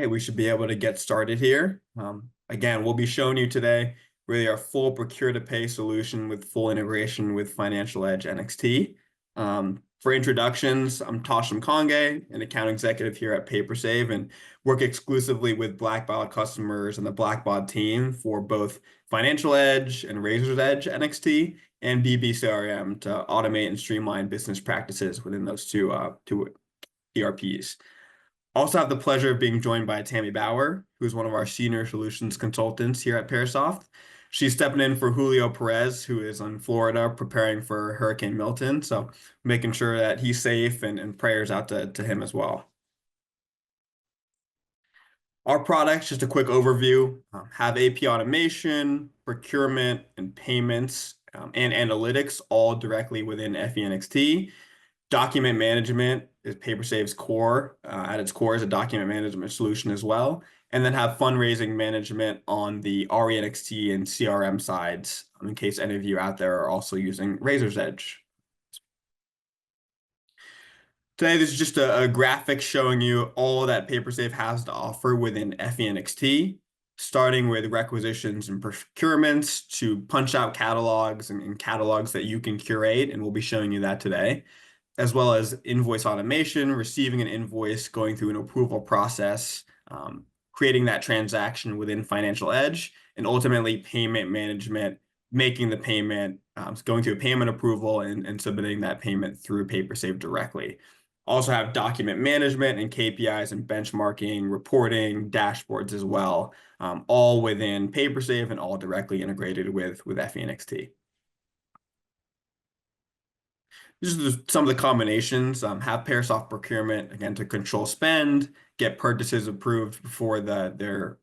Hey, we should be able to get started here. Again, we'll be showing you today really our full procure to pay solution with full integration with Financial Edge NXT. For introductions, I'm Tosh Mkonge, an account executive here at PaperSave and work exclusively with Blackbaud customers and the Blackbaud team for both Financial Edge and Razor's Edge NXT and BBCRM to automate and streamline business practices within those two ERPs. Also have the pleasure of being joined by Tammy Bower, who's one of our senior solutions consultants here at Pearsoft. She's stepping in for Julio Perez, who is in Florida preparing for Hurricane Milton. So making sure that he's safe and prayers out to him as well. Our products, just a quick overview, have AP automation, procurement, and payments, and analytics all directly within FENXT. Document management is PaperSave's core. At its core is a document management solution as well. And then have fundraising management on the RENXT and CRM sides, in case any of you out there are also using Razor's Edge. Today, this is just a graphic showing you all that PaperSave has to offer within FENXT, starting with requisitions and procurements to punch out catalogs and catalogs that you can curate, and we'll be showing you that today, as well as invoice automation, receiving an invoice, going through an approval process, creating that transaction within Financial Edge, and ultimately payment management, making the payment, going through a payment approval and submitting that payment through PaperSave directly. Also have document management and KPIs and benchmarking, reporting, dashboards as well, all within PaperSave and all directly integrated with FENXT. This is some of the combinations. Have Pearsoft procurement, again, to control spend, get purchases approved before that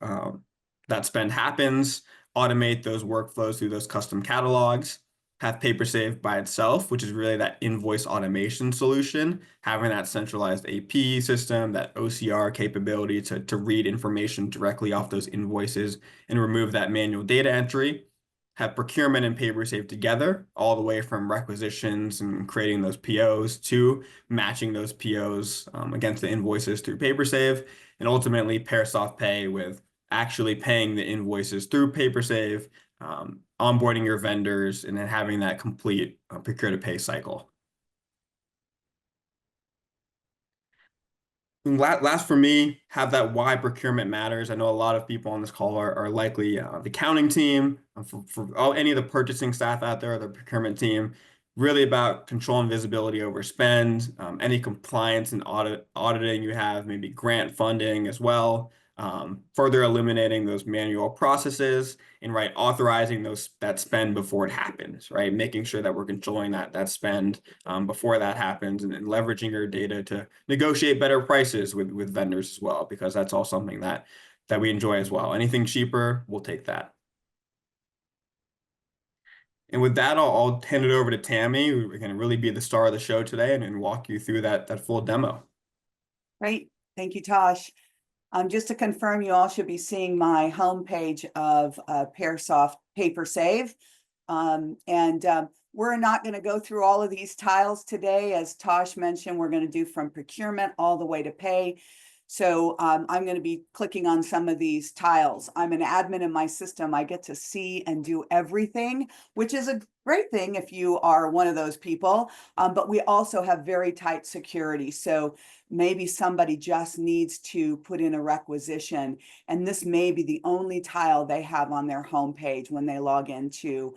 spend happens, automate those workflows through those custom catalogs, have PaperSave by itself, which is really that invoice automation solution, having that centralized AP system, that OCR capability to read information directly off those invoices and remove that manual data entry. Have procurement and PaperSave together, all the way from requisitions and creating those POs to matching those POs against the invoices through PaperSave, and ultimately Pearsoft Pay with actually paying the invoices through PaperSave, onboarding your vendors, and then having that complete procure to pay cycle. Last for me, have that why procurement matters. I know a lot of people on this call are likely the accounting team, for any of the purchasing staff out there, the procurement team, really about control and visibility over spend, any compliance and auditing you have, maybe grant funding as well, further eliminating those manual processes and authorizing that spend before it happens, right? Making sure that we're controlling that spend before that happens and leveraging your data to negotiate better prices with vendors as well, because that's all something that we enjoy as well. Anything cheaper, we'll take that. And with that, I'll hand it over to Tammy, who's going to really be the star of the show today and walk you through that full demo. Great. Thank you, Tosh. Just to confirm, you all should be seeing my homepage of Pearsoft PaperSave. We're not going to go through all of these tiles today. As Tosh mentioned, we're going to do from procurement all the way to pay. So I'm going to be clicking on some of these tiles. I'm an admin in my system. I get to see and do everything, which is a great thing if you are one of those people. But we also have very tight security. So maybe somebody just needs to put in a requisition, and this may be the only tile they have on their homepage when they log into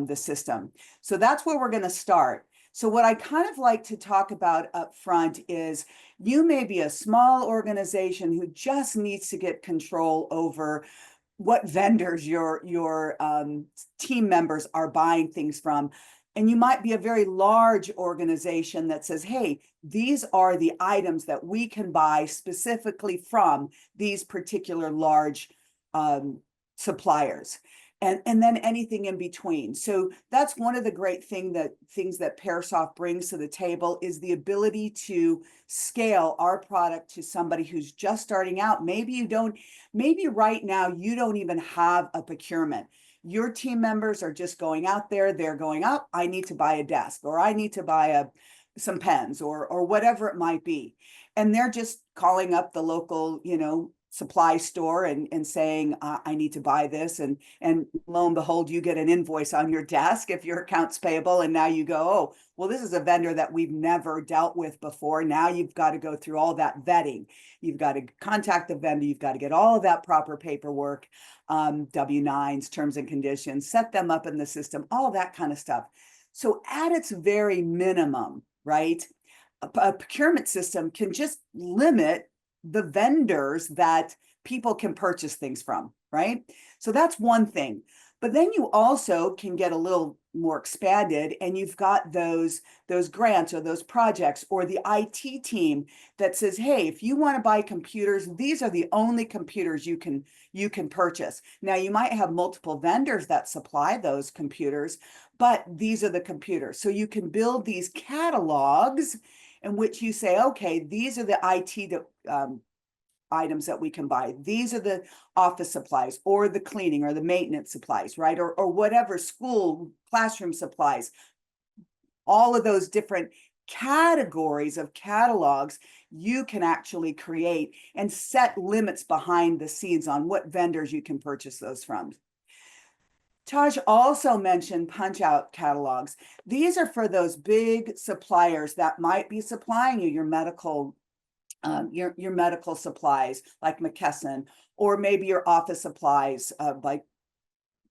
the system. So that's where we're going to start. So what I kind of like to talk about up front is you may be a small organization who just needs to get control over what vendors your team members are buying things from. And you might be a very large organization that says, hey, these are the items that we can buy specifically from these particular large suppliers. And then anything in between. So that's one of the great things that Pearsoft brings to the table is the ability to scale our product to somebody who's just starting out. Maybe right now you don't even have a procurement. Your team members are just going out there. They're going, oh, I need to buy a desk, or I need to buy some pens, or whatever it might be. And they're just calling up the local, supply store and saying, I need to buy this. And lo and behold, you get an invoice on your desk if your account's payable. And now you go, oh, well, this is a vendor that we've never dealt with before. Now you've got to go through all that vetting. You've got to contact the vendor. You've got to get all of that proper paperwork, W-9s, terms and conditions, set them up in the system, all that kind of stuff. So at its very minimum, right, a procurement system can just limit the vendors that people can purchase things from, right? So that's one thing. But then you also can get a little more expanded, and you've got those grants or those projects or the IT team that says, hey, if you want to buy computers, these are the only computers you can purchase. Now you might have multiple vendors that supply those computers, but these are the computers. So you can build these catalogs in which you say, okay, these are the IT items that we can buy. These are the office supplies or the cleaning or the maintenance supplies, right? Or whatever, school, classroom supplies. All of those different categories of catalogs you can actually create and set limits behind the scenes on what vendors you can purchase those from. Taj also mentioned punch-out catalogs. These are for those big suppliers that might be supplying you your medical supplies like McKesson, or maybe your office supplies like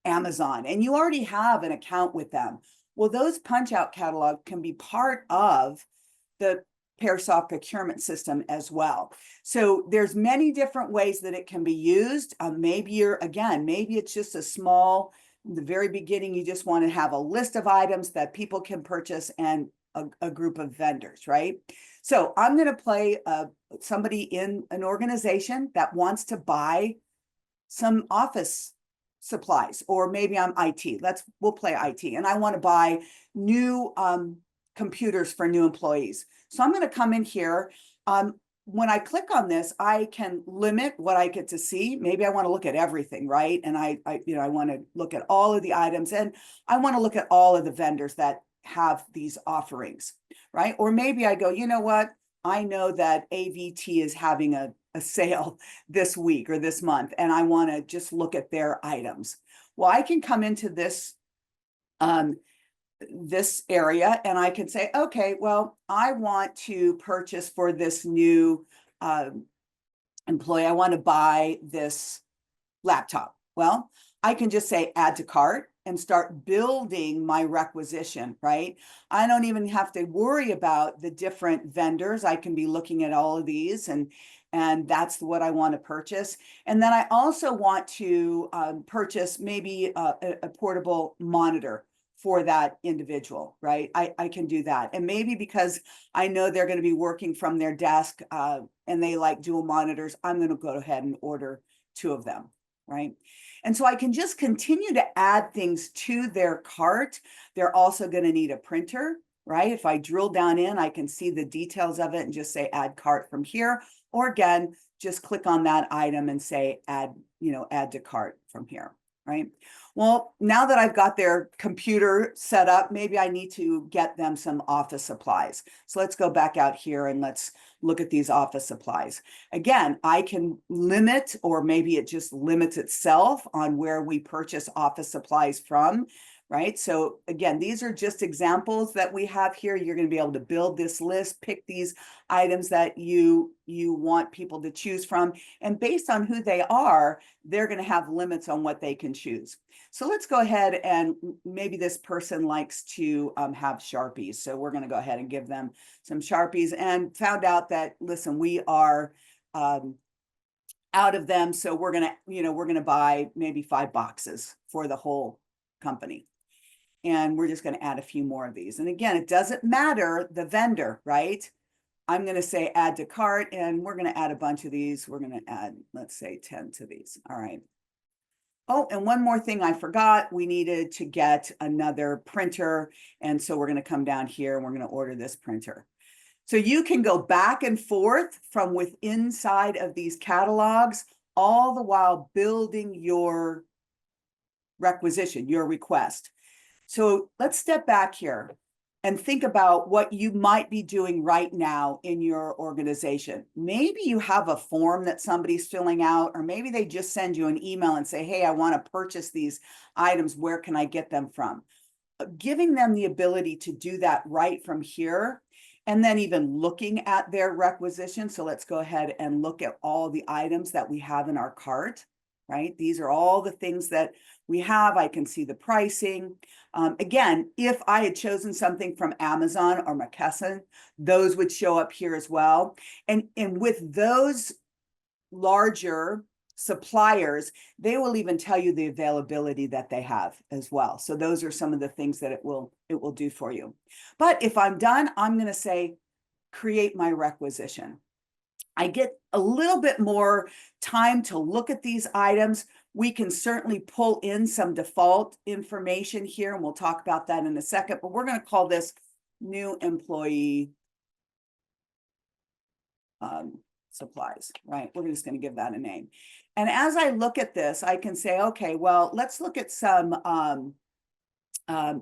Amazon, and you already have an account with them. Well, those punch-out catalog can be part of the PaperSave procurement system as well. So there's many different ways that it can be used. Maybe it's just a small, in the very beginning, you just want to have a list of items that people can purchase and a group of vendors, right? So I'm going to play somebody in an organization that wants to buy some office supplies, or maybe I'm IT. We'll play IT, and I want to buy new computers for new employees. So I'm going to come in here. When I click on this, I can limit what I get to see. Maybe I want to look at everything, right? And I want to look at all of the items, and I want to look at all of the vendors that have these offerings, right? Or maybe I go, you know what? I know that AVT is having a sale this week or this month, and I want to just look at their items. Well, I can come into this this area, and I can say, okay, well, I want to purchase for this new employee, I want to buy this laptop. Well, I can just say add to cart and start building my requisition, right? I don't even have to worry about the different vendors. I can be looking at all of these, and that's what I want to purchase. And then I also want to purchase maybe a portable monitor for that individual, right? I can do that. And maybe because I know they're going to be working from their desk and they like dual monitors, I'm going to go ahead and order 2 of them, right? And so I can just continue to add things to their cart. They're also going to need a printer, right? If I drill down in, I can see the details of it and just say add cart from here. Or again, just click on that item and say add to cart from here, right? Well, now that I've got their computer set up, maybe I need to get them some office supplies. So let's go back out here and let's look at these office supplies. Again, I can limit, or maybe it just limits itself on where we purchase office supplies from, right? So again, these are just examples that we have here. You're going to be able to build this list, pick these items that you want people to choose from. And based on who they are, they're going to have limits on what they can choose. So let's go ahead, and maybe this person likes to have Sharpies. So we're going to go ahead and give them some Sharpies, and found out that, listen, we are out of them. So we're going to buy maybe 5 boxes for the whole company. And we're just going to add a few more of these. And again, it doesn't matter the vendor, right? I'm going to say add to cart, and we're going to add a bunch of these. We're going to add, let's say 10 to these. All right. Oh, and one more thing I forgot, we needed to get another printer. And so we're going to come down here and we're going to order this printer. So you can go back and forth from within side of these catalogs, all the while building your requisition, your request. So let's step back here. and think about what you might be doing right now in your organization. Maybe you have a form that somebody's filling out, or maybe they just send you an email and say, hey, I want to purchase these items. Where can I get them from? Giving them the ability to do that right from here, and then even looking at their requisition. So let's go ahead and look at all the items that we have in our cart, right? These are all the things that we have. I can see the pricing. Again, if I had chosen something from Amazon or McKesson, those would show up here as well. And with those larger suppliers, they will even tell you the availability that they have as well. So those are some of the things that it will do for you. But if I'm done, I'm going to say, create my requisition. I get a little bit more time to look at these items. We can certainly pull in some default information here, and we'll talk about that in a second, but we're going to call this new employee supplies, right? We're just going to give that a name. And as I look at this, I can say, okay, well, let's look at some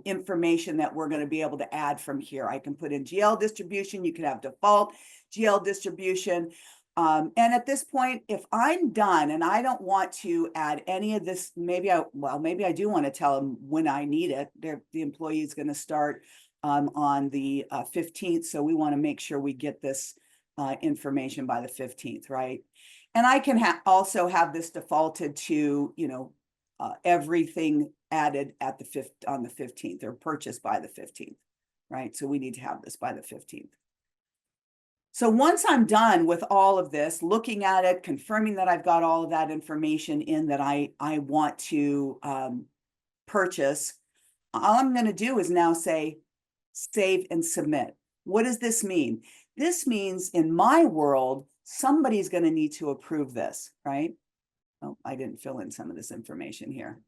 information that we're going to be able to add from here. I can put in GL distribution. You can have default GL distribution. And at this point, if I'm done and I don't want to add any of this, maybe I do want to tell them when I need it. The employee is going to start on the 15th. So we want to make sure we get this information by the 15th, right? And I can also have this defaulted to, everything added at on the 15th or purchased by the 15th, right? So we need to have this by the 15th. So once I'm done with all of this, looking at it, confirming that I've got all of that information in that I want to purchase, all I'm going to do is now say, save and submit. What does this mean? This means in my world, somebody's going to need to approve this, right? Oh, I didn't fill in some of this information here,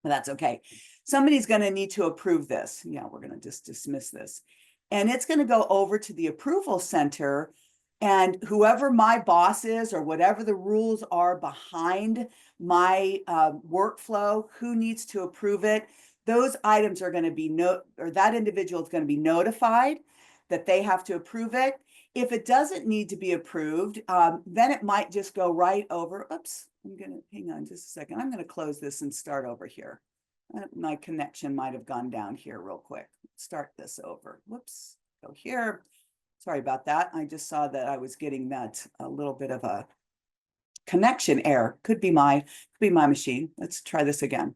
but that's okay. Somebody's going to need to approve this. Yeah, we're going to just dismiss this. And it's going to go over to the approval center, and whoever my boss is or whatever the rules are behind my workflow, who needs to approve it, those items are going to be that individual is going to be notified that they have to approve it. If it doesn't need to be approved, then it might just go right over. Oops, hang on just a second. I'm going to close this and start over here. My connection might have gone down here real quick. Start this over. Whoops, go here. Sorry about that. I just saw that I was getting that a little bit of a connection error. Could be my machine. Let's try this again.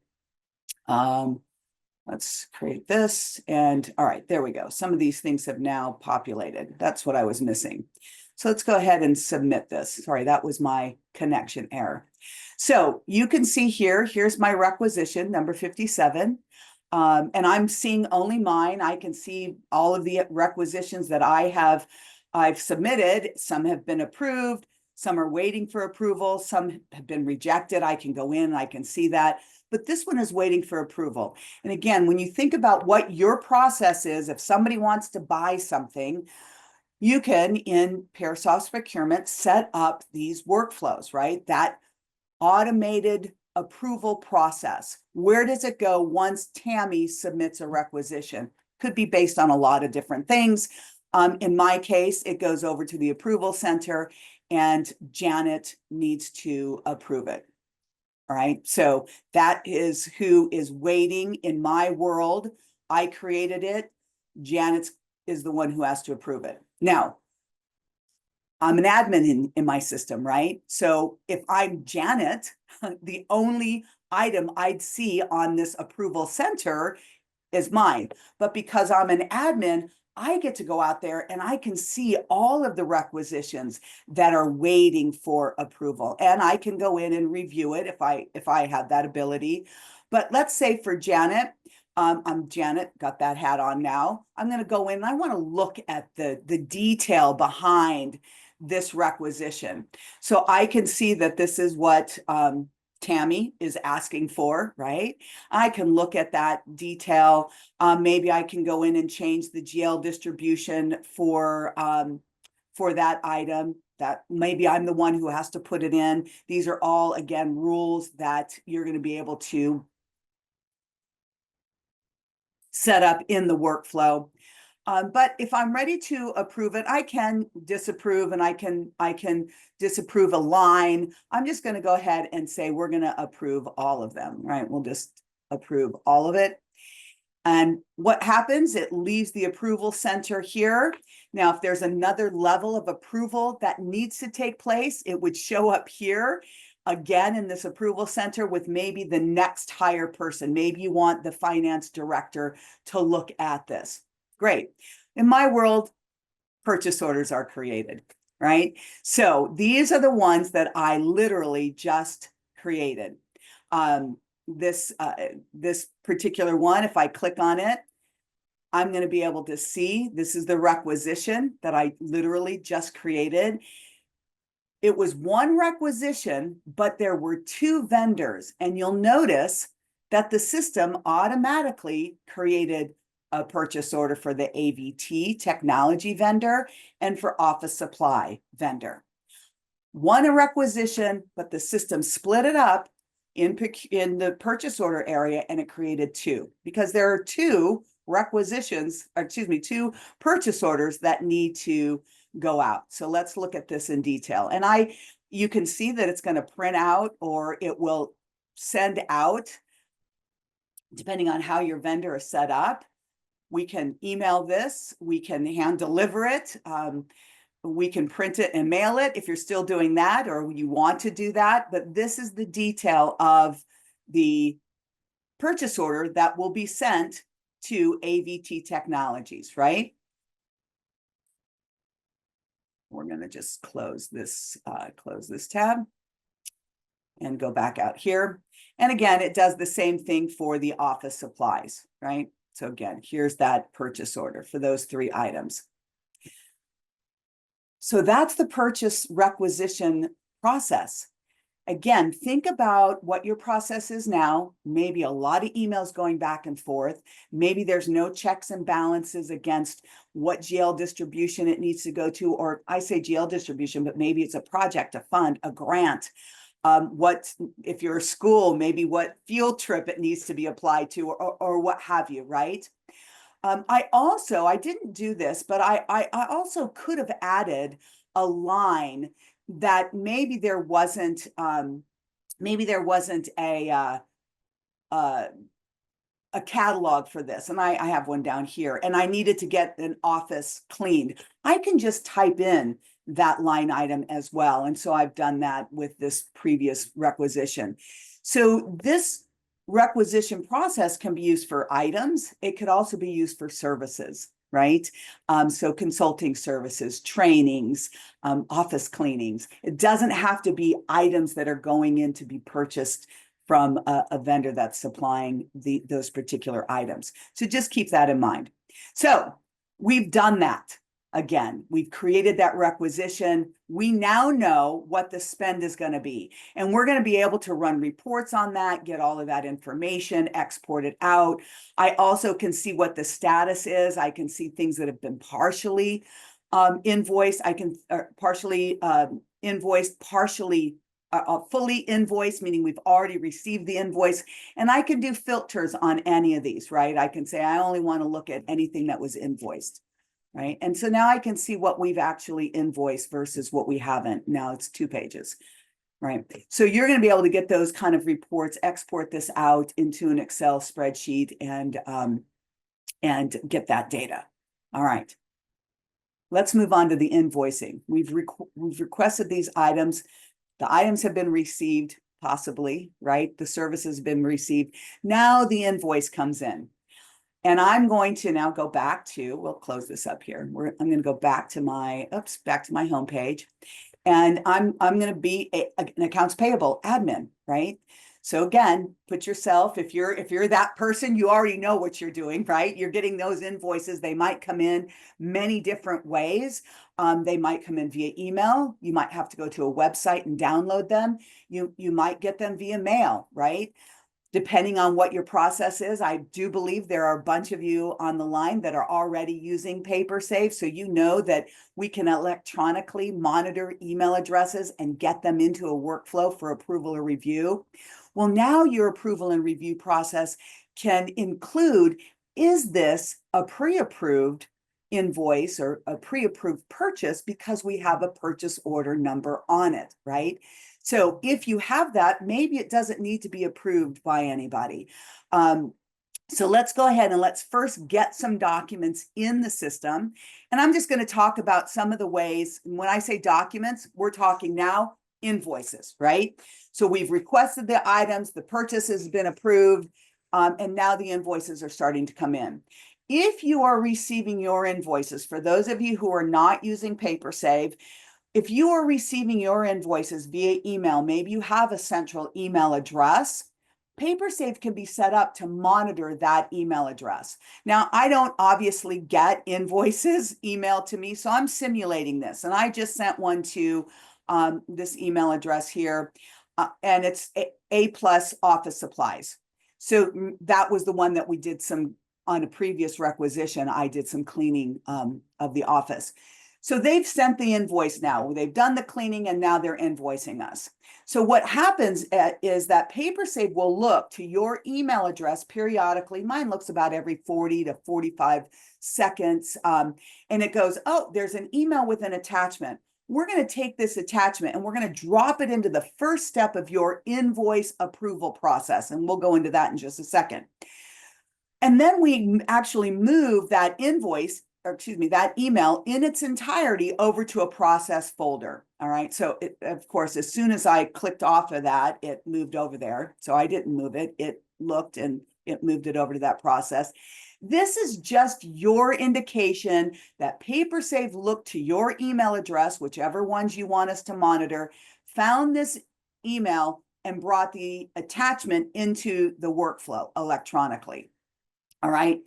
Let's create this, and all right, there we go. Some of these things have now populated. That's what I was missing. So let's go ahead and submit this. Sorry, that was my connection error. So you can see here's my requisition, number 57. And I'm seeing only mine. I can see all of the requisitions that I've submitted. Some have been approved, some are waiting for approval, some have been rejected. I can go in and I can see that. But this one is waiting for approval. And again, when you think about what your process is, if somebody wants to buy something, you can, in PaperSave Procurement, set up these workflows, right? That automated approval process. Where does it go once Tammy submits a requisition? Could be based on a lot of different things. In my case, it goes over to the approval center and Janet needs to approve it. All right, so that is who is waiting in my world. I created it. Janet is the one who has to approve it. Now, I'm an admin in my system, right? So if I'm Janet, the only item I'd see on this approval center is mine. But because I'm an admin, I get to go out there and I can see all of the requisitions that are waiting for approval. And I can go in and review it if I have that ability. But let's say for Janet, I'm Janet, got that hat on now. I'm going to go in and I want to look at the detail behind this requisition. So I can see that this is what Tammy is asking for, right? I can look at that detail. Maybe I can go in and change the GL distribution for that item. That maybe I'm the one who has to put it in. These are all, again, rules that you're going to be able to set up in the workflow. But if I'm ready to approve it, I can disapprove, and I can disapprove a line. I'm just going to go ahead and say we're going to approve all of them, right? We'll just approve all of it. And what happens? It leaves the approval center here. Now, if there's another level of approval that needs to take place, it would show up here again in this approval center with maybe the next higher person. Maybe you want the finance director to look at this. Great. In my world, purchase orders are created, right? So these are the ones that I literally just created. This particular one, if I click on it, I'm going to be able to see this is the requisition that I literally just created. It was one requisition, but there were two vendors, and you'll notice that the system automatically created a purchase order for the AVT technology vendor and for office supply vendor. One a requisition, but the system split it up in the purchase order area, and it created two, because there are two requisitions, or excuse me, two purchase orders that need to go out. So let's look at this in detail. And you can see that it's going to print out, or it will send out, depending on how your vendor is set up. We can email this, we can hand deliver it, we can print it and mail it if you're still doing that or you want to do that. But this is the detail of the purchase order that will be sent to AVT Technologies, right? We're going to just close this tab and go back out here. And again, it does the same thing for the office supplies, right? So again, here's that purchase order for those three items. So that's the purchase requisition process. Again, think about what your process is now. Maybe a lot of emails going back and forth. Maybe there's no checks and balances against what GL distribution it needs to go to, or I say GL distribution, but maybe it's a project, a fund, a grant. What, if you're a school, maybe what field trip it needs to be applied to, or what have you, right? I didn't do this, but I also could have added a line that maybe there wasn't a catalog for this, and I have one down here, and I needed to get an office cleaned. I can just type in that line item as well, and so I've done that with this previous requisition. So this requisition process can be used for items. It could also be used for services, right? So consulting services, trainings, office cleanings. It doesn't have to be items that are going in to be purchased from a vendor that's supplying those particular items. So just keep that in mind. So we've done that. Again, we've created that requisition. We now know what the spend is going to be, and we're going to be able to run reports on that, get all of that information, export it out. I also can see what the status is. I can see things that have been partially invoiced. I can partially invoiced, partially fully invoiced, meaning we've already received the invoice, and I can do filters on any of these, right? I can say I only want to look at anything that was invoiced. Right. And so now I can see what we've actually invoiced versus what we haven't. Now it's 2 pages. Right. So you're going to be able to get those kind of reports, export this out into an Excel spreadsheet and get that data. All right. Let's move on to the invoicing. We've requested these items. The items have been received, possibly, right? The service has been received. Now the invoice comes in. And I'm going to now go back to, we'll close this up here. I'm going to go back to my, back to my homepage. And I'm going to be an accounts payable admin, right? So again, put yourself, if you're that person, you already know what you're doing, right? You're getting those invoices. They might come in many different ways. They might come in via email. You might have to go to a website and download them. You might get them via mail, right? Depending on what your process is. I do believe there are a bunch of you on the line that are already using PaperSave. So you know that we can electronically monitor email addresses and get them into a workflow for approval or review. Well, now your approval and review process can include, is this a pre-approved invoice or a pre-approved purchase because we have a purchase order number on it, right? So if you have that, maybe it doesn't need to be approved by anybody. So let's go ahead and let's first get some documents in the system. And I'm just going to talk about some of the ways. When I say documents, we're talking now invoices, right? So we've requested the items, the purchase has been approved, and now the invoices are starting to come in. If you are receiving your invoices, for those of you who are not using PaperSave, if you are receiving your invoices via email, maybe you have a central email address, PaperSave can be set up to monitor that email address. Now, I don't obviously get invoices emailed to me, so I'm simulating this. And I just sent one to this email address here, and it's A Plus Office Supplies. So that was the one that we did some, on a previous requisition, I did some cleaning of the office. So they've sent the invoice now. They've done the cleaning and now they're invoicing us. So what happens is that PaperSave will look to your email address periodically. Mine looks about every 40 to 45 seconds. And it goes, oh, there's an email with an attachment. We're going to take this attachment and we're going to drop it into the first step of your invoice approval process. And we'll go into that in just a second. And then we actually move that invoice, or excuse me, that email in its entirety over to a process folder. All right. So of course, as soon as I clicked off of that, it moved over there. So I didn't move it. It looked and it moved it over to that process. This is just your indication that PaperSave looked to your email address, whichever ones you want us to monitor, found this email and brought the attachment into the workflow electronically. All right.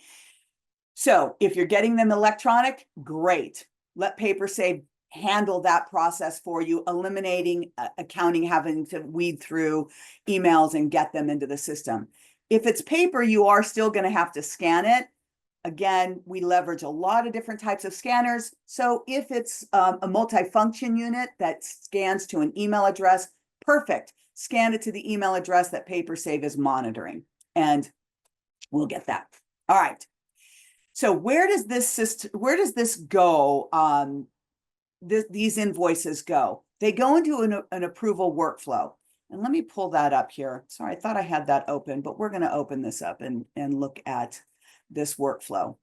So if you're getting them electronic, great. Let PaperSave handle that process for you, eliminating accounting having to weed through emails and get them into the system. If it's paper, you are still going to have to scan it. Again, we leverage a lot of different types of scanners. So if it's a multifunction unit that scans to an email address, perfect. Scan it to the email address that PaperSave is monitoring, and we'll get that. All right. So where does this go? These invoices go. They go into an approval workflow. And let me pull that up here. Sorry, I thought I had that open, but we're going to open this up and look at this workflow.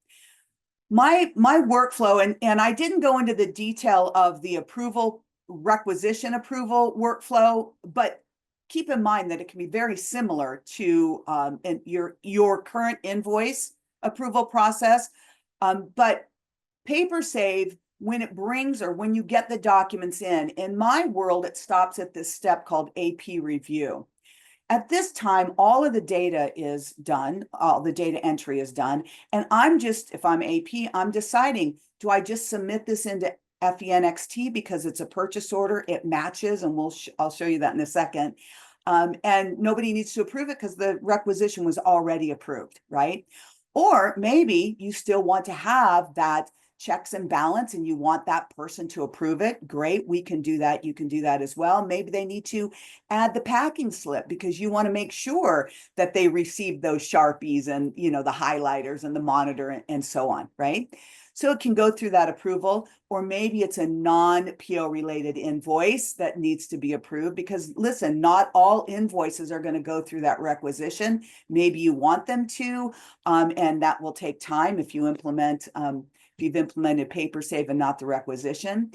My workflow, and I didn't go into the detail of the requisition approval workflow, but keep in mind that it can be very similar to your current invoice approval process. But PaperSave, when it brings or when you get the documents in my world, it stops at this step called AP review. At this time, all of the data is done, all the data entry is done. And I'm just, if I'm AP, I'm deciding, do I just submit this into FENXT because it's a purchase order, it matches, and I'll show you that in a second. And nobody needs to approve it because the requisition was already approved, right? Or maybe you still want to have that checks and balance and you want that person to approve it. Great, we can do that. You can do that as well. Maybe they need to add the packing slip because you want to make sure that they receive those Sharpies and, you know, the highlighters and the monitor and so on, right? So it can go through that approval, or maybe it's a non-PO related invoice that needs to be approved because listen, not all invoices are going to go through that requisition. Maybe you want them to, and that will take time if you implement, if you've implemented PaperSave and not the requisition.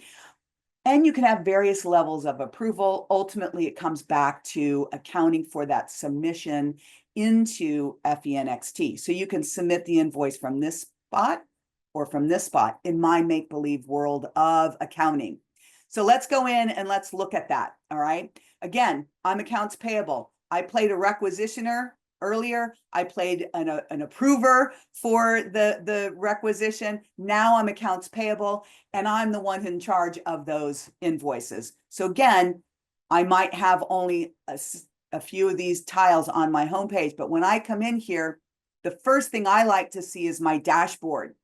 And you can have various levels of approval. Ultimately, it comes back to accounting for that submission into FENXT. So you can submit the invoice from this spot or from this spot in my make-believe world of accounting. So let's go in and let's look at that, all right? Again, I'm accounts payable. I played a requisitioner earlier. I played an approver for the requisition. Now I'm accounts payable, and I'm the one in charge of those invoices. So again, I might have only a few of these tiles on my homepage, but when I come in here, the first thing I like to see is my dashboard.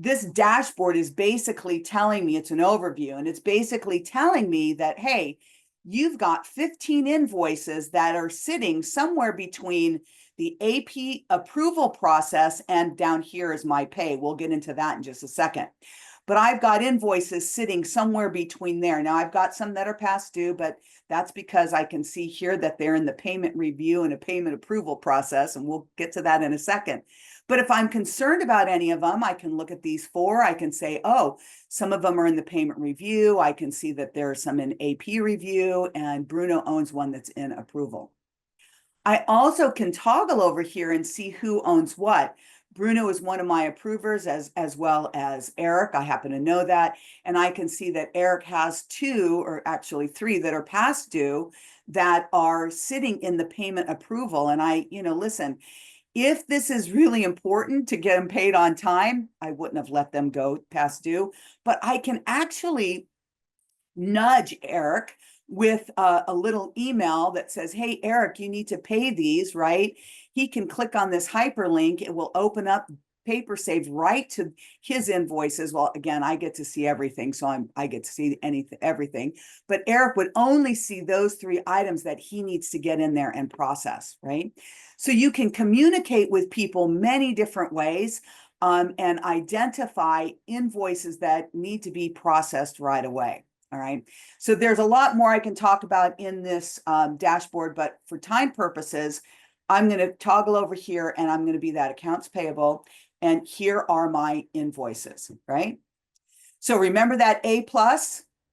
This dashboard is basically telling me, it's an overview, and it's basically telling me that, hey, you've got 15 invoices that are sitting somewhere between the AP approval process, and down here is my pay. We'll get into that in just a second. But I've got invoices sitting somewhere between there. Now I've got some that are past due, but that's because I can see here that they're in the payment review and a payment approval process, and we'll get to that in a second. But if I'm concerned about any of them, I can look at these four. I can say, oh, some of them are in the payment review. I can see that there are some in AP review, and Bruno owns one that's in approval. I also can toggle over here and see who owns what. Bruno is one of my approvers as well as Eric. I happen to know that. And I can see that Eric has two, or actually three, that are past due that are sitting in the payment approval. And listen, if this is really important to get them paid on time, I wouldn't have let them go past due. But I can actually nudge Eric with a little email that says, hey, Eric, you need to pay these, right? He can click on this hyperlink. It will open up PaperSave right to his invoices. Well, again, I get to see everything, so I get to see everything. But Eric would only see those three items that he needs to get in there and process, right? So you can communicate with people many different ways and identify invoices that need to be processed right away. All right. So there's a lot more I can talk about in this dashboard, but for time purposes, I'm going to toggle over here and I'm going to be that accounts payable. And here are my invoices, right? So remember that A+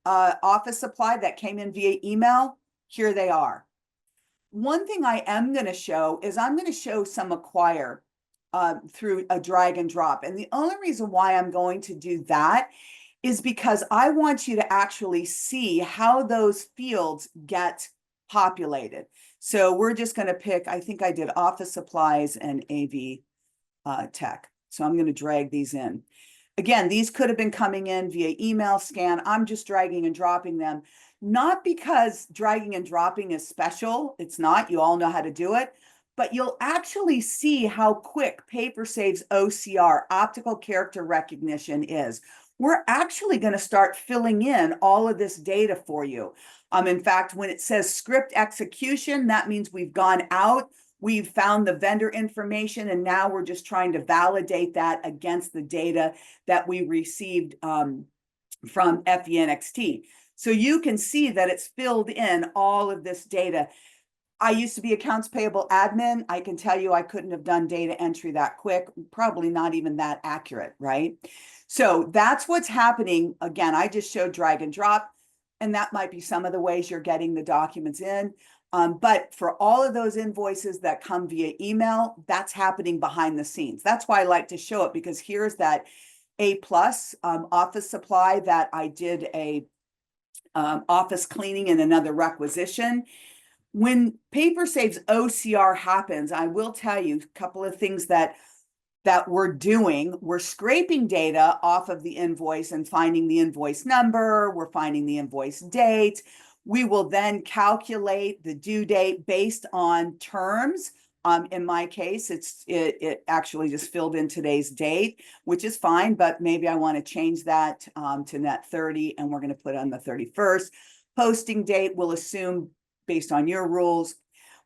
office supply that came in via email? Here they are. One thing I am going to show is I'm going to show some acquire through a drag and drop. And the only reason why I'm going to do that is because I want you to actually see how those fields get populated. So we're just going to pick, I think I did office supplies and AV tech. So I'm going to drag these in. Again, these could have been coming in via email scan. I'm just dragging and dropping them, not because dragging and dropping is special. It's not. You all know how to do it. But you'll actually see how quick PaperSave's OCR, optical character recognition, is. We're actually going to start filling in all of this data for you. In fact, when it says script execution, that means we've gone out, we've found the vendor information, and now we're just trying to validate that against the data that we received from FENXT. So you can see that it's filled in all of this data. I used to be accounts payable admin. I can tell you I couldn't have done data entry that quick, probably not even that accurate, right? So that's what's happening. Again, I just showed drag and drop, and that might be some of the ways you're getting the documents in. But for all of those invoices that come via email, that's happening behind the scenes. That's why I like to show it, because here's that A+ office supply that I did a office cleaning and another requisition. When PaperSave's OCR happens, I will tell you a couple of things that we're doing. We're scraping data off of the invoice and finding the invoice number. We're finding the invoice date. We will then calculate the due date based on terms. In my case, it actually just filled in today's date, which is fine, but maybe I want to change that to net 30, and we're going to put on the 31st. Posting date will assume based on your rules.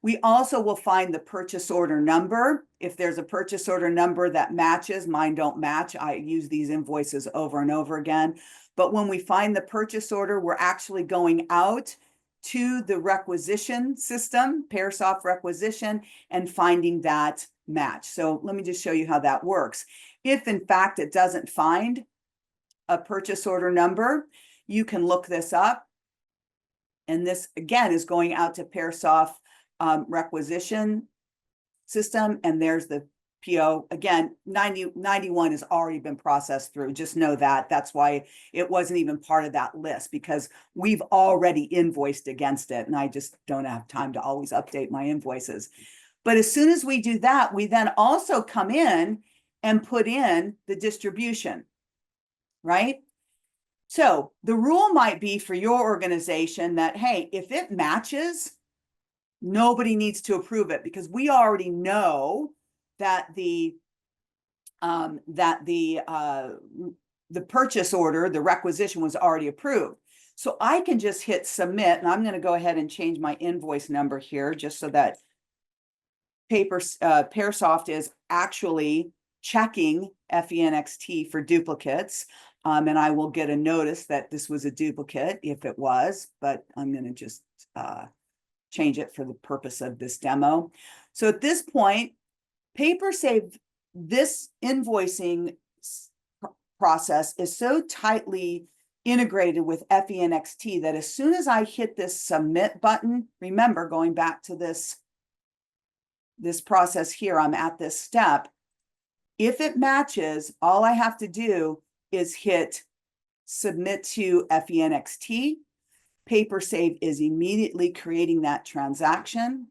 We also will find the purchase order number. If there's a purchase order number that matches, mine don't match. I use these invoices over and over again. But when we find the purchase order, we're actually going out to the requisition system, PaperSoft requisition, and finding that match. So let me just show you how that works. If in fact it doesn't find a purchase order number, you can look this up. And this, again, is going out to PaperSoft requisition system. And there's the PO. Again, 91 has already been processed through. Just know that. That's why it wasn't even part of that list, because we've already invoiced against it. And I just don't have time to always update my invoices. But as soon as we do that, we then also come in and put in the distribution, right? So the rule might be for your organization that, hey, if it matches, nobody needs to approve it, because we already know that the purchase order, the requisition, was already approved. So I can just hit submit, and I'm going to go ahead and change my invoice number here just so that Pearsoft is actually checking FENXT for duplicates. And I will get a notice that this was a duplicate if it was, but I'm going to just change it for the purpose of this demo. So at this point, PaperSave, this invoicing process is so tightly integrated with FENXT that as soon as I hit this submit button, remember going back to this process here, I'm at this step. If it matches, all I have to do is hit submit to FENXT. PaperSave is immediately creating that transaction.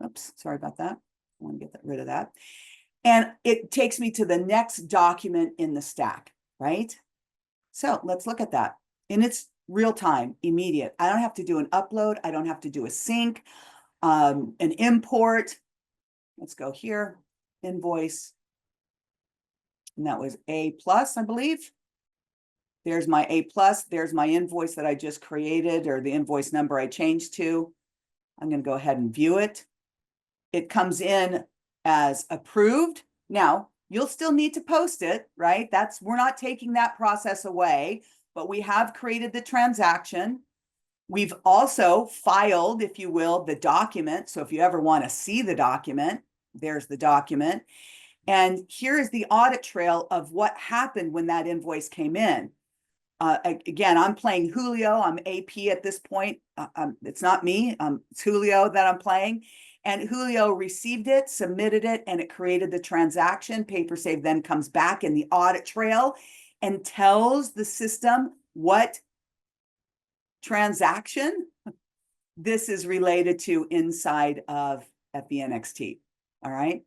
Oops, sorry about that. I want to get rid of that. And it takes me to the next document in the stack, right? So let's look at that. And it's real time, immediate. I don't have to do an upload. I don't have to do a sync, an import. Let's go here, invoice. And that was A plus, I believe. There's my A plus. There's my invoice that I just created, or the invoice number I changed to. I'm going to go ahead and view it. It comes in as approved. Now, you'll still need to post it, right? We're not taking that process away, but we have created the transaction. We've also filed, if you will, the document. So if you ever want to see the document, there's the document. And here is the audit trail of what happened when that invoice came in. Again, I'm playing Julio. I'm AP at this point. It's not me. It's Julio that I'm playing. And Julio received it, submitted it, and it created the transaction. PaperSave then comes back in the audit trail and tells the system what transaction this is related to inside of FENXT. All right.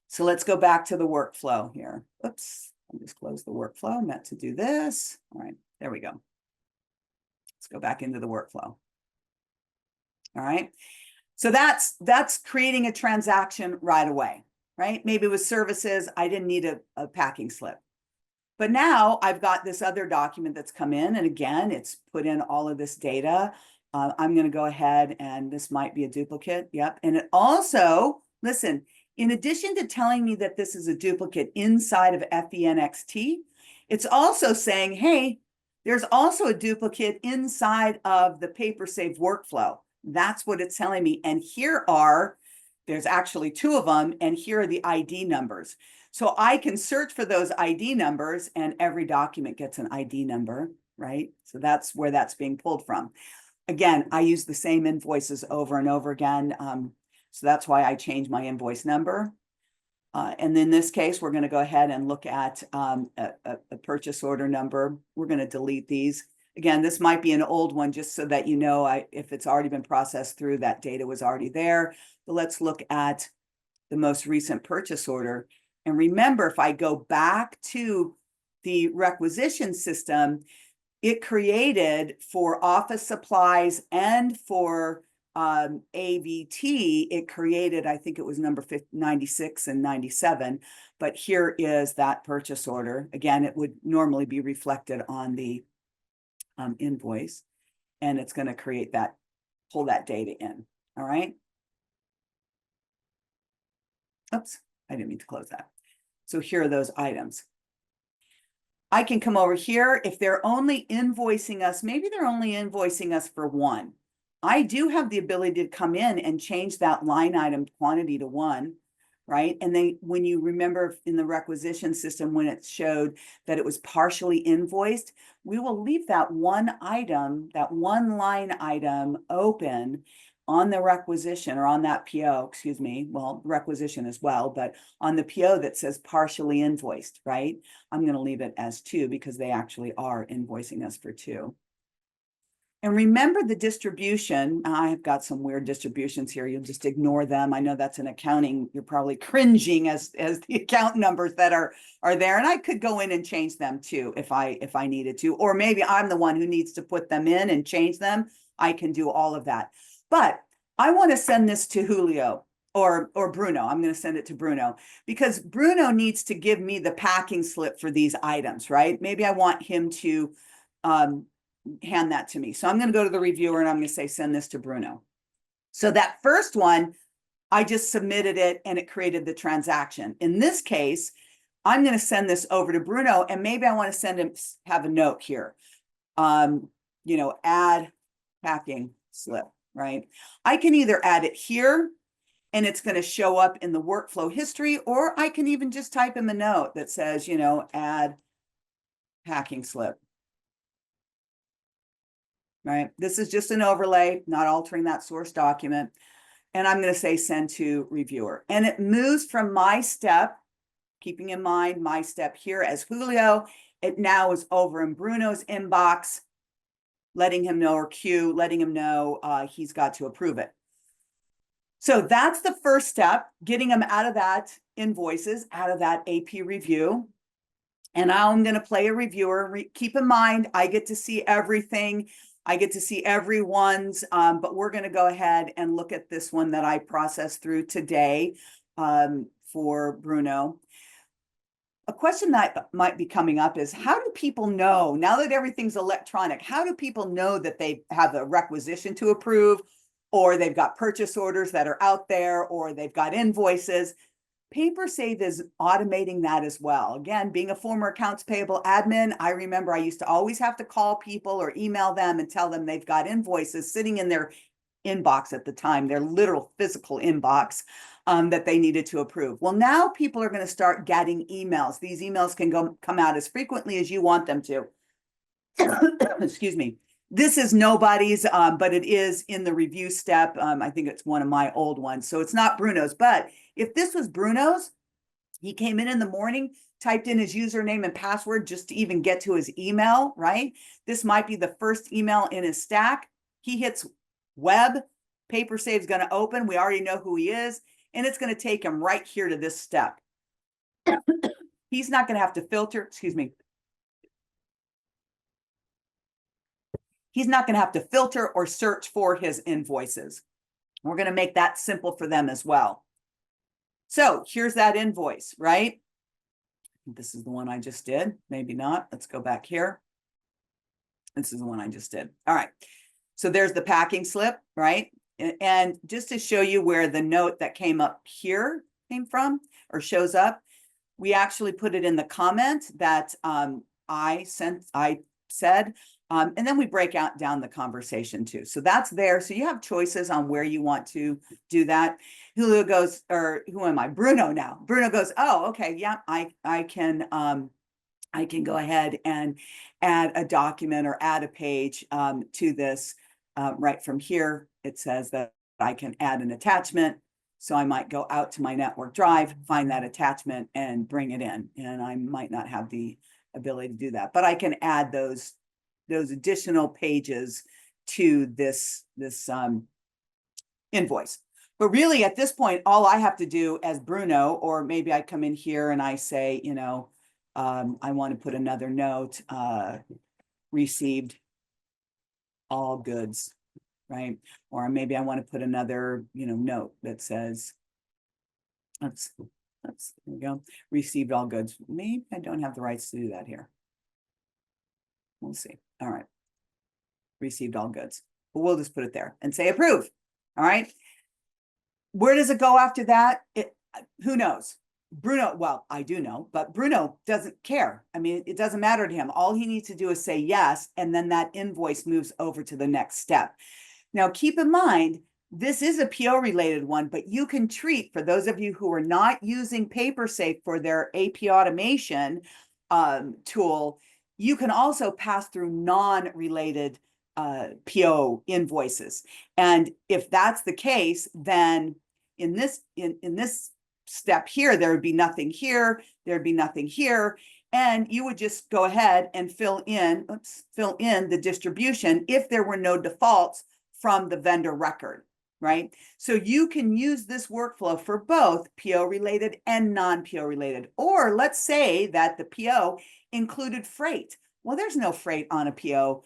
So let's go back to the workflow here. Oops, I'll just close the workflow. I meant to do this. All right, there we go. Let's go back into the workflow. All right. So that's creating a transaction right away, right? Maybe with services, I didn't need a packing slip. But now I've got this other document that's come in, and again, it's put in all of this data. I'm going to go ahead, and this might be a duplicate. Yep. And it also, listen, in addition to telling me that this is a duplicate inside of FENXT, it's also saying, hey, there's also a duplicate inside of the PaperSave workflow. That's what it's telling me. And there's actually two of them, and here are the ID numbers. So I can search for those ID numbers, and every document gets an ID number, right? So that's where that's being pulled from. Again, I use the same invoices over and over again. So that's why I change my invoice number. And in this case, we're going to go ahead and look at a purchase order number. We're going to delete these. Again, this might be an old one, just so that you know if it's already been processed through, that data was already there. But let's look at the most recent purchase order. And remember, if I go back to the requisition system, it created for office supplies and for AVT, it created, I think it was number 96 and 97, but here is that purchase order. Again, it would normally be reflected on the invoice, and it's going to create that, pull that data in. All right. Oops, I didn't mean to close that. So here are those items. I can come over here. If they're only invoicing us, maybe they're only invoicing us for one. I do have the ability to come in and change that line item quantity to 1, right? And then when you remember in the requisition system, when it showed that it was partially invoiced, we will leave that one item, that one line item open on the requisition, or on that PO, excuse me, well, requisition as well, but on the PO that says partially invoiced, right? I'm going to leave it as 2 because they actually are invoicing us for 2. And remember the distribution. I've got some weird distributions here. You'll just ignore them. I know that's an accounting. You're probably cringing as the account numbers that are there. And I could go in and change them too if I needed to. Or maybe I'm the one who needs to put them in and change them. I can do all of that. But I want to send this to Julio or Bruno. I'm going to send it to Bruno because Bruno needs to give me the packing slip for these items, right? Maybe I want him to hand that to me. So I'm going to go to the reviewer and I'm going to say, send this to Bruno. So that first one, I just submitted it and it created the transaction. In this case, I'm going to send this over to Bruno, and maybe I want to send him, have a note here. Add packing slip, right? I can either add it here and it's going to show up in the workflow history, or I can even just type him a note that says, add packing slip. Right? This is just an overlay, not altering that source document. And I'm going to say send to reviewer. And it moves from my step, keeping in mind my step here as Julio. It now is over in Bruno's inbox, letting him know, or Q, letting him know he's got to approve it. So that's the first step, getting them out of that invoices, out of that AP review. And now I'm going to play a reviewer. Keep in mind, I get to see everything. I get to see everyone's, but we're going to go ahead and look at this one that I processed through today for Bruno. A question that might be coming up is, how do people know, now that everything's electronic, how do people know that they have a requisition to approve, or they've got purchase orders that are out there, or they've got invoices? PaperSave is automating that as well. Again, being a former accounts payable admin, I remember I used to always have to call people or email them and tell them they've got invoices sitting in their inbox at the time, their literal physical inbox, that they needed to approve. Well, now people are going to start getting emails. These emails can come out as frequently as you want them to. Excuse me. This is nobody's, but it is in the review step. I think it's one of my old ones. So it's not Bruno's, but if this was Bruno's, he came in the morning, typed in his username and password just to even get to his email, right? This might be the first email in his stack. He hits web, PaperSave's going to open. We already know who he is, and it's going to take him right here to this step. He's not going to have to filter, excuse me. He's not going to have to filter or search for his invoices. We're going to make that simple for them as well. So here's that invoice, right? This is the one I just did. Maybe not. Let's go back here. This is the one I just did. All right. So there's the packing slip, right? And just to show you where the note that came up here came from or shows up, we actually put it in the comment that I said, and then we break out down the conversation too. So that's there. So you have choices on where you want to do that. Julio goes, or who am I? Bruno now. Bruno goes, oh, okay, yeah, I can go ahead and add a document or add a page to this. Right from here, it says that I can add an attachment. So I might go out to my network drive, find that attachment and bring it in. And I might not have the ability to do that, but I can add those additional pages to this invoice. But really at this point, all I have to do as Bruno, or maybe I come in here and I say, I want to put another note, received all goods, right? Or maybe I want to put another, note that says, there we go, received all goods. Maybe I don't have the rights to do that here. We'll see. All right. Received all goods. But we'll just put it there and say approve. All right. Where does it go after that? Who knows? Bruno, well, I do know, but Bruno doesn't care. I mean, it doesn't matter to him. All he needs to do is say yes, and then that invoice moves over to the next step. Now, keep in mind, this is a PO related one, but you can treat, for those of you who are not using PaperSafe for their AP automation tool, you can also pass through non-related PO invoices. And if that's the case, then in this step here, there would be nothing here, there'd be nothing here, and you would just go ahead and fill in the distribution if there were no defaults from the vendor record, right? So you can use this workflow for both PO related and non-PO related. Or let's say that the PO included freight. Well, there's no freight on a PO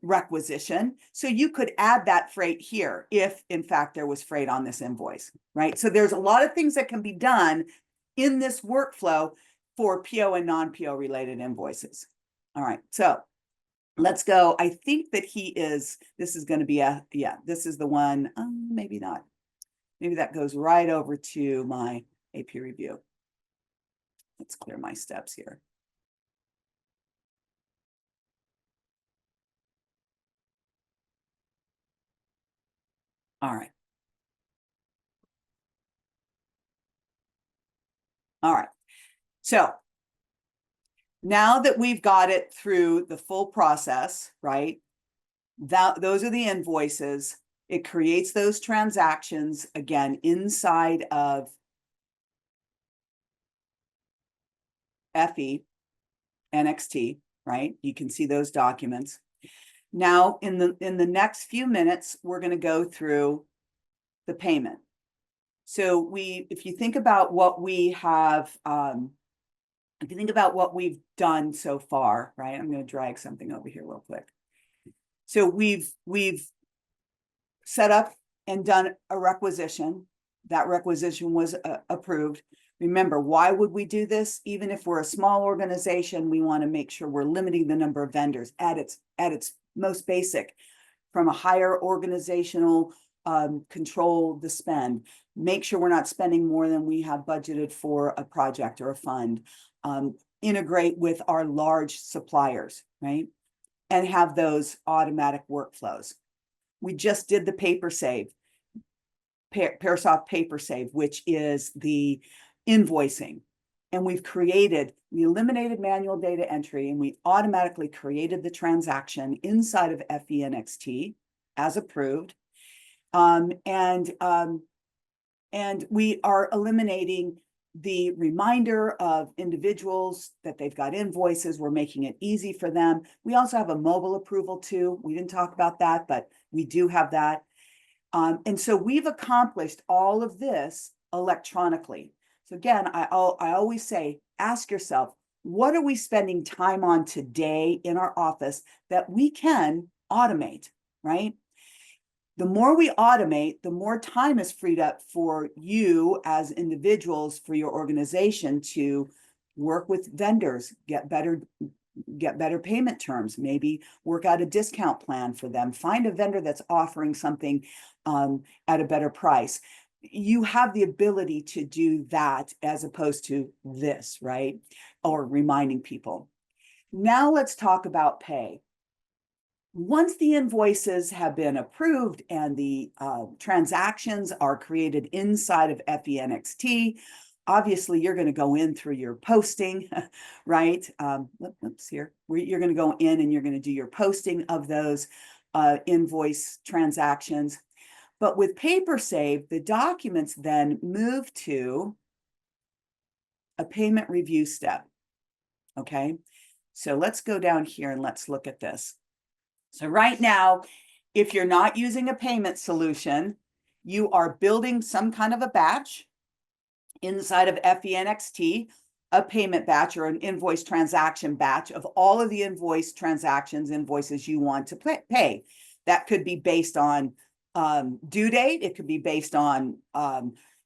requisition. So you could add that freight here if in fact there was freight on this invoice, right? So there's a lot of things that can be done in this workflow for PO and non-PO related invoices. All right, so let's go. I think that this is going to be this is the one. Maybe not. Maybe that goes right over to my AP review. Let's clear my steps here. All right. All right. So now that we've got it through the full process, right? Those are the invoices. It creates those transactions again inside of FE NXT, right? You can see those documents. Now, in the next few minutes, we're going to go through the payment. So if you think about what we have, if you think about what we've done so far, right? I'm going to drag something over here real quick. So we've set up and done a requisition. That requisition was approved. Remember, why would we do this? Even if we're a small organization, we want to make sure we're limiting the number of vendors at its most basic, from a higher organizational control the spend. Make sure we're not spending more than we have budgeted for a project or a fund. Integrate with our large suppliers, right? And have those automatic workflows. We just did the PaperSave, PaperSoft PaperSave, which is the invoicing. And we eliminated manual data entry, and we automatically created the transaction inside of FENXT as approved. And we are eliminating the reminder of individuals that they've got invoices. We're making it easy for them. We also have a mobile approval too. We didn't talk about that, but we do have that. And so we've accomplished all of this electronically. So again, I always say, ask yourself, what are we spending time on today in our office that we can automate, right? The more we automate, the more time is freed up for you as individuals, for your organization to work with vendors, get better payment terms, maybe work out a discount plan for them, find a vendor that's offering something at a better price. You have the ability to do that as opposed to this, right? Or reminding people. Now let's talk about pay. Once the invoices have been approved and the transactions are created inside of FENXT, obviously you're going to go in through your posting, right? Oops, here. You're going to go in and you're going to do your posting of those invoice transactions. But with PaperSave, the documents then move to a payment review step, okay? So let's go down here and let's look at this. So right now, if you're not using a payment solution, you are building some kind of a batch inside of FENXT, a payment batch or an invoice transaction batch of all of the invoices you want to pay. That could be based on due date. It could be based on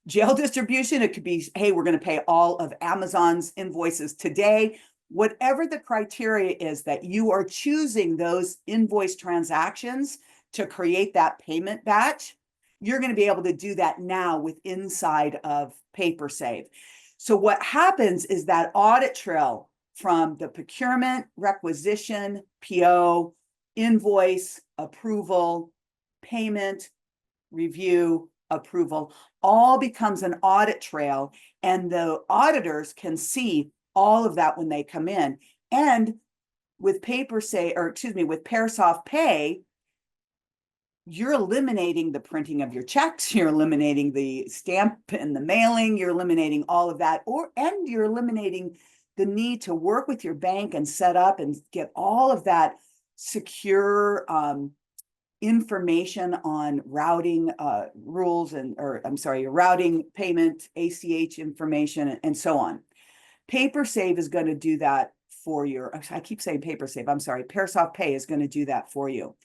jail distribution. It could be, hey, we're going to pay all of Amazon's invoices today. Whatever the criteria is that you are choosing those invoice transactions to create that payment batch, you're going to be able to do that now with inside of PaperSave. So what happens is that audit trail from the procurement, requisition, PO, invoice, approval, payment, review, approval, all becomes an audit trail, and the auditors can see all of that when they come in. And with with PaperSoft Pay, you're eliminating the printing of your checks, you're eliminating the stamp and the mailing, you're eliminating all of that, and you're eliminating the need to work with your bank and set up and get all of that secure information on routing rules routing payment, ACH information, and so on. PaperSave is going to do that for you. I keep saying PaperSave. I'm sorry. PaperSoft Pay is going to do that for you.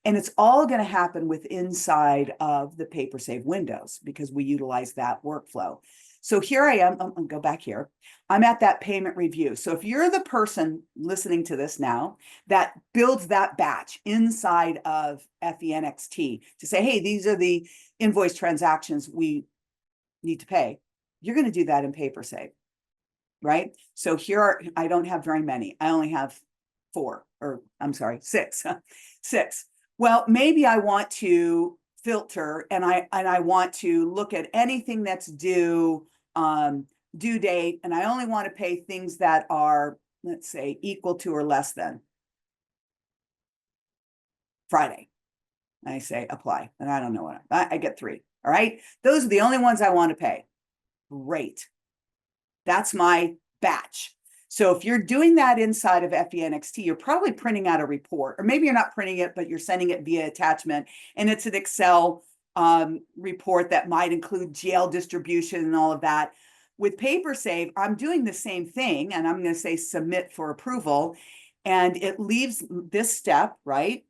And it's all going to happen with inside of the PaperSave windows because we utilize that workflow. So here I am, I'll go back here. I'm at that payment review. So if you're the person listening to this now that builds that batch inside of FENXT to say, hey, these are the invoice transactions we need to pay, you're going to do that in PaperSave, right? So I don't have very many. I only have 4, or I'm sorry, 6, 6. Well, maybe I want to filter and I want to look at anything that's due date, and I only want to pay things that are, let's say, equal to or less than Friday. I say apply, and I don't know what I get 3. All right, those are the only ones I want to pay. Great. That's my batch. So if you're doing that inside of FENXT, you're probably printing out a report, or maybe you're not printing it, but you're sending it via attachment, and it's an Excel report that might include GL distribution and all of that. With PaperSave, I'm doing the same thing, and I'm going to say submit for approval, and it leaves this step, right?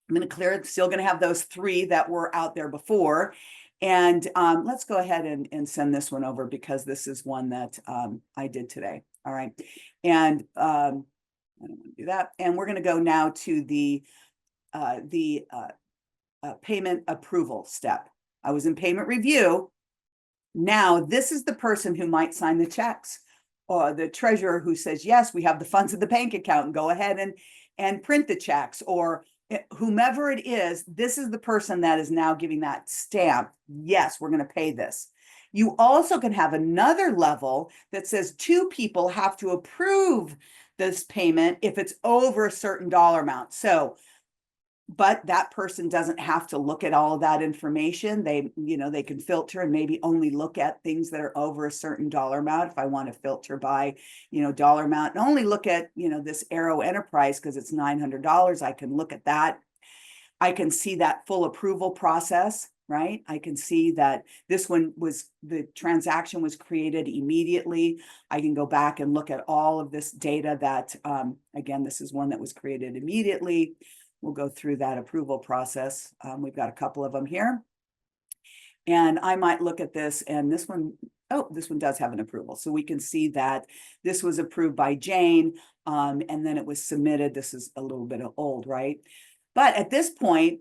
I'm going to clear it, still going to have those 3 that were out there before. And let's go ahead and send this one over, because this is one that I did today. All right. And I don't want to do that. And we're going to go now to the payment approval step. I was in payment review. Now, this is the person who might sign the checks, or the treasurer who says, yes, we have the funds in the bank account, and go ahead and print the checks, or whomever it is. This is the person that is now giving that stamp. Yes, we're going to pay this. You also can have another level that says 2 people have to approve this payment if it's over a certain dollar amount. So, but that person doesn't have to look at all of that information. They can filter and maybe only look at things that are over a certain dollar amount. If I want to filter by, dollar amount, and only look at, this Arrow Enterprise because it's $900, I can look at that. I can see that full approval process, right? I can see that the transaction was created immediately. I can go back and look at all of this data that, again, this is one that was created immediately. We'll go through that approval process. We've got a couple of them here. And I might look at this, and this one does have an approval. So we can see that this was approved by Jane, and then it was submitted. This is a little bit old, right? But at this point,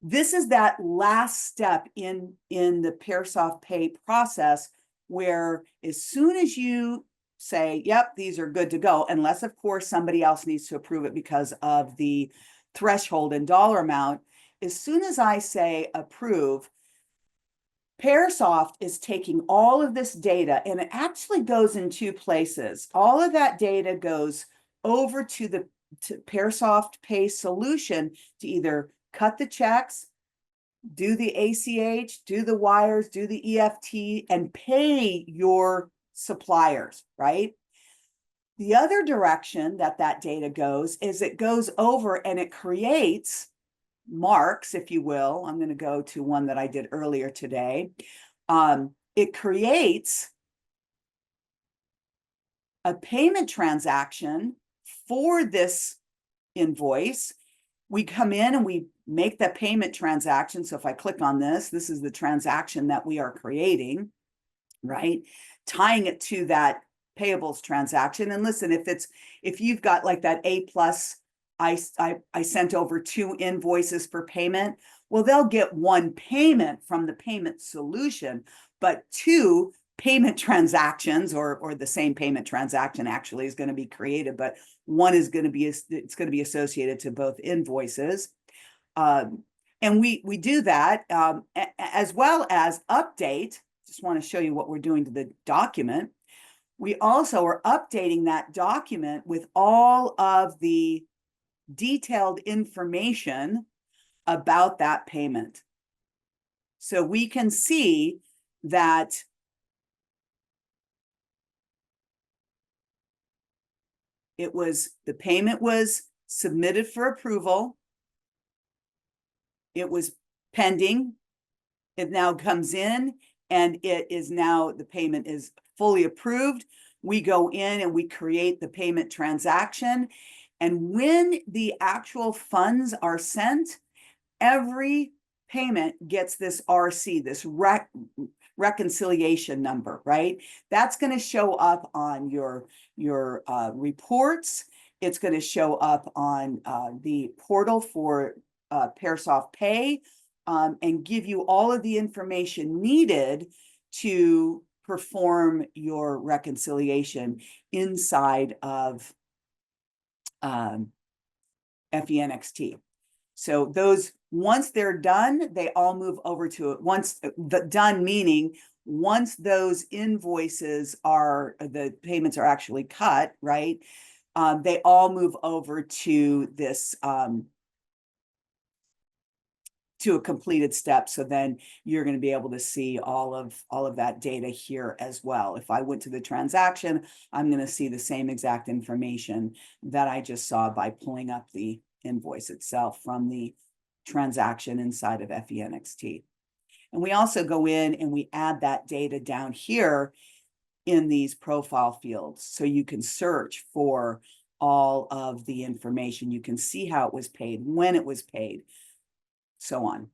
this is that last step in the Pearsoft Pay process, where as soon as you say, yep, these are good to go, unless, of course, somebody else needs to approve it because of the threshold and dollar amount. As soon as I say approve, Pearsoft is taking all of this data, and it actually goes in 2 places. All of that data goes over to Pearsoft Pay solution to either cut the checks, do the ACH, do the wires, do the EFT, and pay your suppliers, right? The other direction that data goes is it goes over and it creates marks, if you will. I'm going to go to one that I did earlier today. It creates a payment transaction for this invoice. We come in and we make the payment transaction. So if I click on this is the transaction that we are creating, right? Tying it to that payables transaction. And listen, if you've got like that A+, I sent over 2 invoices for payment. Well, they'll get 1 payment from the payment solution, but 2 payment transactions, or the same payment transaction actually is going to be created, but one is going to be, it's going to be associated to both invoices. And we do that as well as update. Just want to show you what we're doing to the document. We also are updating that document with all of the detailed information about that payment. So we can see that the payment was submitted for approval. It was pending. It now comes in, and the payment is fully approved. We go in and we create the payment transaction. And when the actual funds are sent, every payment gets this RC, this reconciliation number, right? That's going to show up on your reports. It's going to show up on the portal for PaperSave Pay, and give you all of the information needed to perform your reconciliation inside of FENXT. So those, once they're done, they all move over to it. Once done, meaning once those invoices are, the payments are actually cut, right? They all move over to this, to a completed step. So then you're going to be able to see all of that data here as well. If I went to the transaction, I'm going to see the same exact information that I just saw by pulling up the invoice itself from the transaction inside of FENXT. And we also go in and we add that data down here in these profile fields. So you can search for all of the information. You can see how it was paid, when it was paid, so on.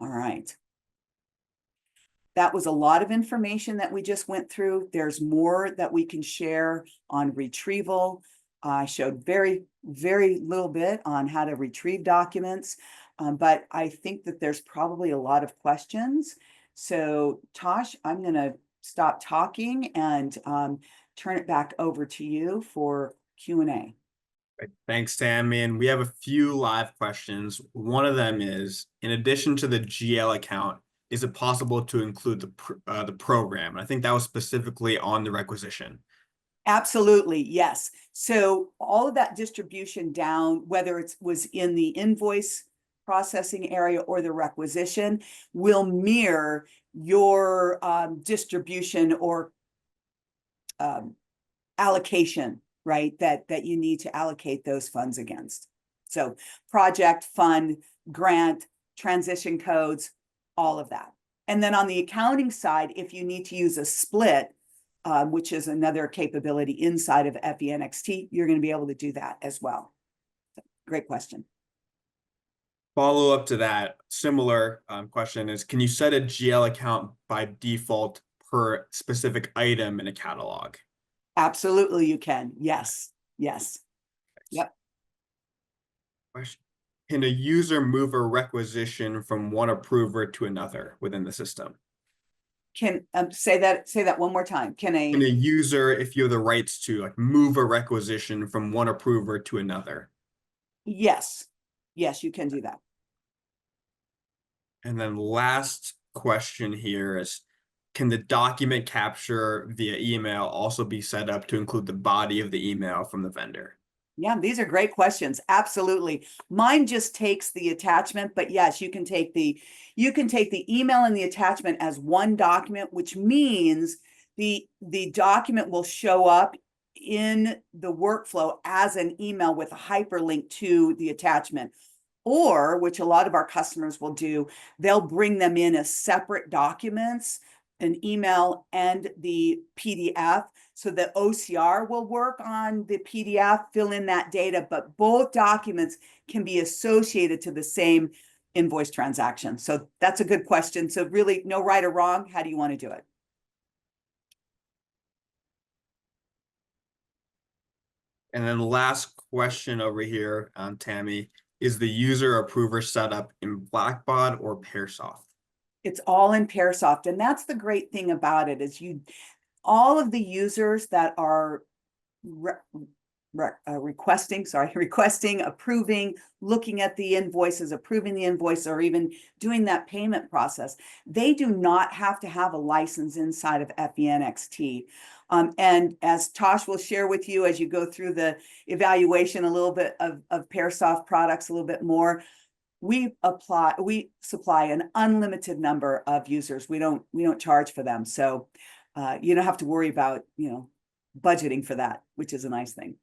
All right. That was a lot of information that we just went through. There's more that we can share on retrieval. I showed very little bit on how to retrieve documents, but I think that there's probably a lot of questions. So Tosh, I'm going to stop talking and turn it back over to you for Q&A. Thanks, Tammy. And we have a few live questions. One of them is, in addition to the GL account, is it possible to include the program? And I think that was specifically on the requisition. Absolutely, yes. So all of that distribution down, whether it was in the invoice processing area or the requisition, will mirror your distribution or allocation, right? That you need to allocate those funds against. So project, fund, grant, transition codes, all of that. And then on the accounting side, if you need to use a split, which is another capability inside of FENXT, you're going to be able to do that as well. Great question. Follow up to that, similar question is, can you set a GL account by default per specific item in a catalog? Absolutely, you can. Yes. Yes. Yep. Question. Can a user move a requisition from one approver to another within the system? Can say that one more time. Can a user, if you have the rights to like move a requisition from one approver to another? Yes. Yes, you can do that. And then last question here is, can the document capture via email also be set up to include the body of the email from the vendor? Yeah, these are great questions. Absolutely. Mine just takes the attachment, but yes, you can take the email and the attachment as one document, which means the document will show up in the workflow as an email with a hyperlink to the attachment. Or, which a lot of our customers will do, they'll bring them in as separate documents, an email and the PDF. So the OCR will work on the PDF, fill in that data, but both documents can be associated to the same invoice transaction. So that's a good question. So really, no right or wrong. How do you want to do it? And then last question over here, Tammy, is the user approver setup in Blackbaud or PaperSave? It's all in PaperSave. And that's the great thing about it is all of the users that are requesting, approving, looking at the invoices, approving the invoice, or even doing that payment process, they do not have to have a license inside of FENXT. And as Tosh will share with you as you go through the evaluation a little bit of PaperSave products a little bit more, we supply an unlimited number of users. We don't charge for them. So you don't have to worry about, budgeting for that, which is a nice thing.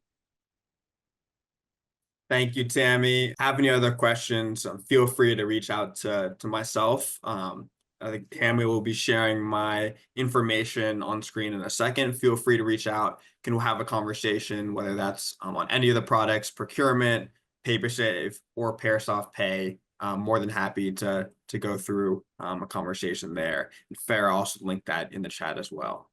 Thank you, Tammy. Have any other questions, feel free to reach out to myself. I think Tammy will be sharing my information on screen in a second. Feel free to reach out. Can have a conversation, whether that's on any of the products, procurement, PaperSave, or PaperSave Pay. I'm more than happy to to go through a conversation there. And Farah also linked that in the chat as well.